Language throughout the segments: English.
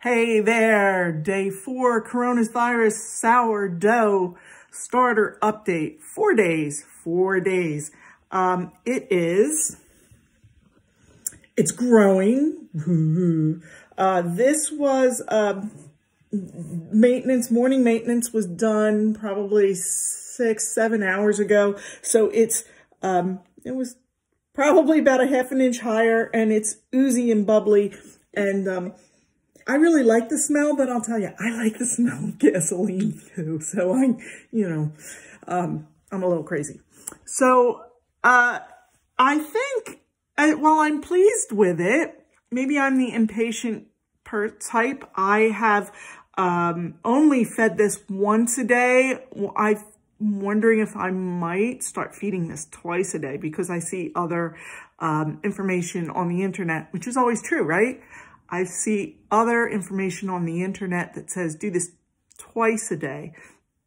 Hey there, day 4 coronavirus sourdough starter update. 4 days. It's growing. This was morning maintenance was done probably 6-7 hours ago. So it was probably about a half an inch higher, and it's oozy and bubbly, and I really like the smell, but I'll tell you, I like the smell of gasoline too. So I'm a little crazy. So I think while I'm pleased with it, maybe I'm the impatient type. I have only fed this once a day. I'm wondering if I might start feeding this twice a day, because I see other information on the internet, which is always true, right? I see other information on the internet that says do this twice a day,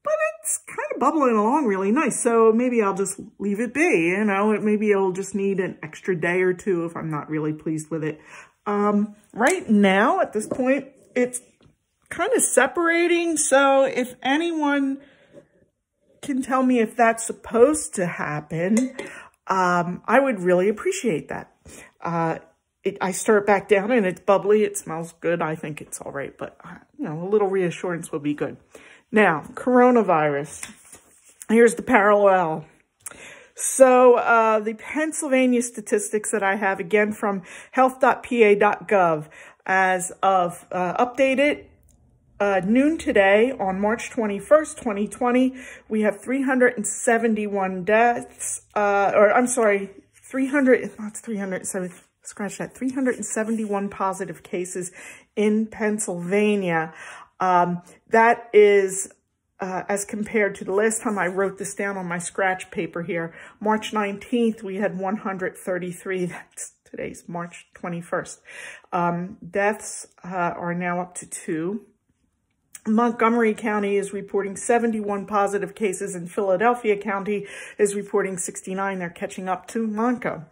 but it's kind of bubbling along really nice. So maybe I'll just leave it be, maybe it'll just need an extra day or two if I'm not really pleased with it. Right now, at this point, it's kind of separating. So if anyone can tell me if that's supposed to happen, I would really appreciate that. I stir it back down and it's bubbly. It smells good. I think it's all right, but a little reassurance would be good. Now, coronavirus. Here's the parallel. So the Pennsylvania statistics that I have, again, from health.pa.gov, as of updated noon today on March 21st, 2020, we have 371 deaths, 371 positive cases in Pennsylvania. That is, as compared to the last time I wrote this down on my scratch paper here, March 19th, we had 133. That's today's March 21st. Deaths are now up to 2. Montgomery County is reporting 71 positive cases, and Philadelphia County is reporting 69. They're catching up to Monco.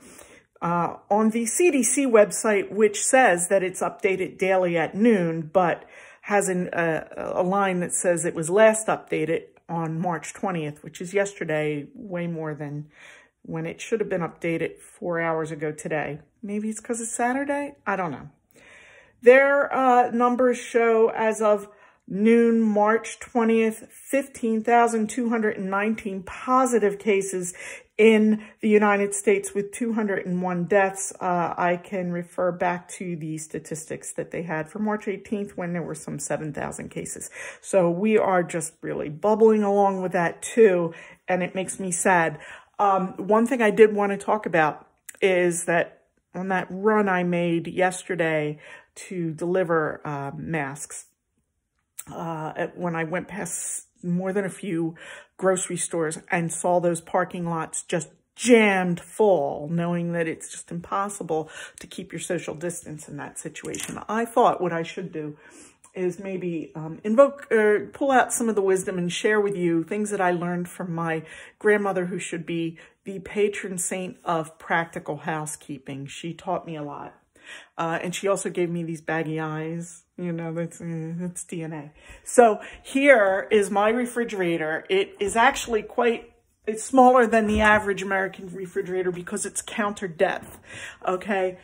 On the CDC website, which says that it's updated daily at noon, but has a line that says it was last updated on March 20th, which is yesterday, way more than when it should have been updated 4 hours ago today. Maybe it's because it's Saturday? I don't know. Their numbers show, as of noon, March 20th, 15,219 positive cases in the United States with 201 deaths. I can refer back to the statistics that they had for March 18th, when there were some 7,000 cases. So we are just really bubbling along with that too, and it makes me sad. One thing I did want to talk about is that on that run I made yesterday to deliver masks, when I went past more than a few grocery stores and saw those parking lots just jammed full, knowing that it's just impossible to keep your social distance in that situation, I thought what I should do is maybe pull out some of the wisdom and share with you things that I learned from my grandmother, who should be the patron saint of practical housekeeping. She taught me a lot. And she also gave me these baggy eyes. That's DNA. So here is my refrigerator. It is actually it's smaller than the average American refrigerator because it's counter depth. Okay.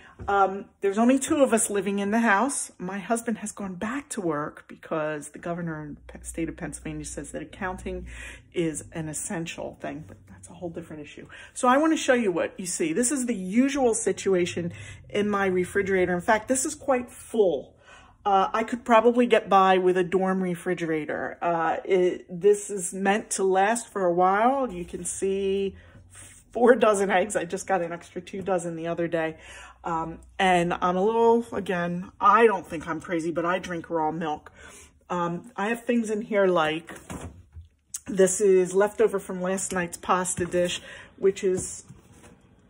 There's only 2 of us living in the house. My husband has gone back to work because the governor in the state of Pennsylvania says that accounting is an essential thing, but that's a whole different issue. So I want to show you what you see. This is the usual situation in my refrigerator. In fact, this is quite full. I could probably get by with a dorm refrigerator. This is meant to last for a while. You can see 4 dozen eggs. I just got an extra 2 dozen the other day. And I'm a little, again, I don't think I'm crazy, but I drink raw milk. I have things in here like, this is leftover from last night's pasta dish, which is,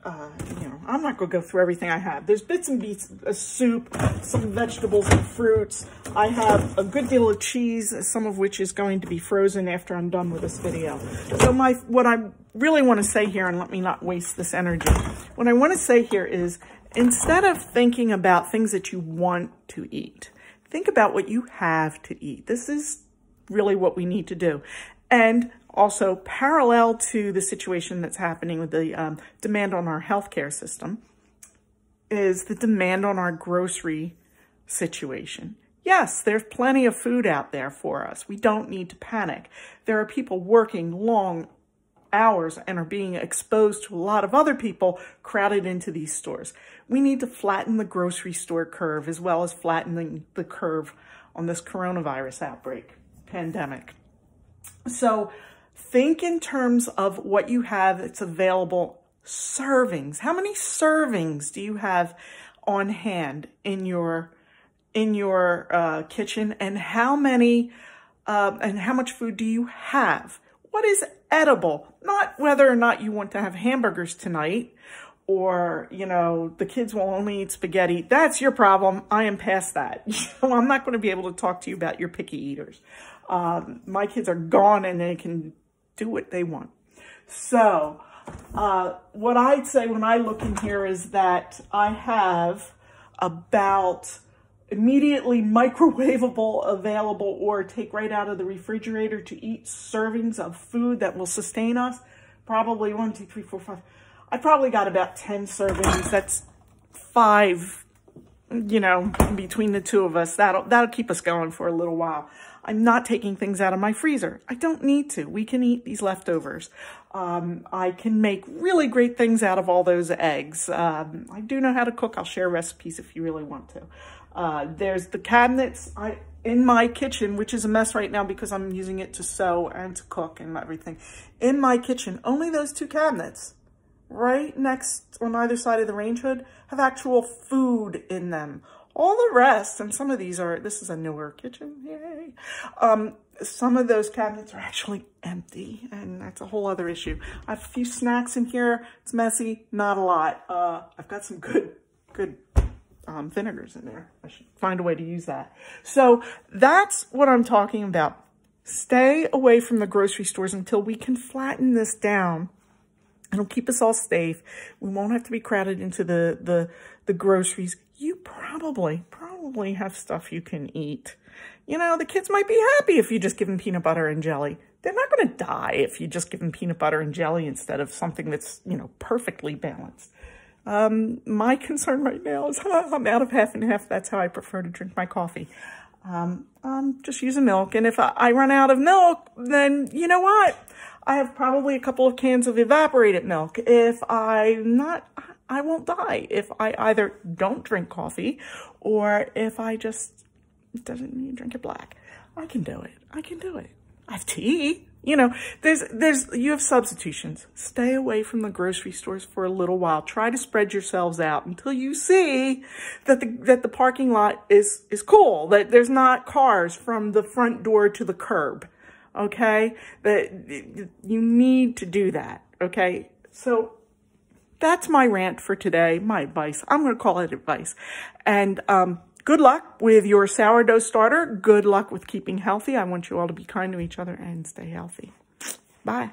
I'm not going to go through everything I have. There's bits and pieces of soup, some vegetables and fruits. I have a good deal of cheese, some of which is going to be frozen after I'm done with this video. So what I really want to say here, and let me not waste this energy, what I want to say here is, instead of thinking about things that you want to eat, think about what you have to eat. This is really what we need to do. And also parallel to the situation that's happening with the demand on our healthcare system is the demand on our grocery situation. Yes, there's plenty of food out there for us. We don't need to panic. There are people working long hours and are being exposed to a lot of other people crowded into these stores. We need to flatten the grocery store curve as well as flattening the curve on this coronavirus outbreak, pandemic. So think in terms of what you have that's available. Servings. How many servings do you have on hand in your kitchen, and how many and how much food do you have? What is edible? Not whether or not you want to have hamburgers tonight, or, you know, the kids will only eat spaghetti. That's your problem. I am past that. I'm not going to be able to talk to you about your picky eaters. My kids are gone and they can do what they want. So what I'd say when I look in here is that I have about immediately microwavable available or take right out of the refrigerator to eat servings of food that will sustain us. Probably 1, 2, 3, 4, 5. I probably got about 10 servings. That's 5, you know, between the two of us. That'll keep us going for a little while. I'm not taking things out of my freezer. I don't need to. We can eat these leftovers. I can make really great things out of all those eggs. I do know how to cook. I'll share recipes if you really want to. There's the cabinets in my kitchen, which is a mess right now because I'm using it to sew and to cook and everything. In my kitchen, only those 2 cabinets right next on either side of the range hood have actual food in them. All the rest, and some of these are, this is a newer kitchen, yay. Some of those cabinets are actually empty, and that's a whole other issue. I have a few snacks in here. It's messy, not a lot. I've got some good vinegars in there. I should find a way to use that. So that's what I'm talking about. Stay away from the grocery stores until we can flatten this down. It'll keep us all safe. We won't have to be crowded into the groceries. You probably have stuff you can eat. You know, the kids might be happy if you just give them peanut butter and jelly. They're not going to die if you just give them peanut butter and jelly instead of something that's, you know, perfectly balanced. My concern right now is I'm out of half and half. That's how I prefer to drink my coffee. I'm just using milk. And if I run out of milk, then you know what? I have probably a couple of cans of evaporated milk. If I'm not, I won't die if I either don't drink coffee or if I just doesn't need to drink it black. I can do it. I can do it. I have tea. You know, you have substitutions. Stay away from the grocery stores for a little while. Try to spread yourselves out until you see that the parking lot is cool, that there's not cars from the front door to the curb. Okay, that you need to do that. Okay, so that's my rant for today, my advice. I'm going to call it advice. And good luck with your sourdough starter. Good luck with keeping healthy. I want you all to be kind to each other and stay healthy. Bye.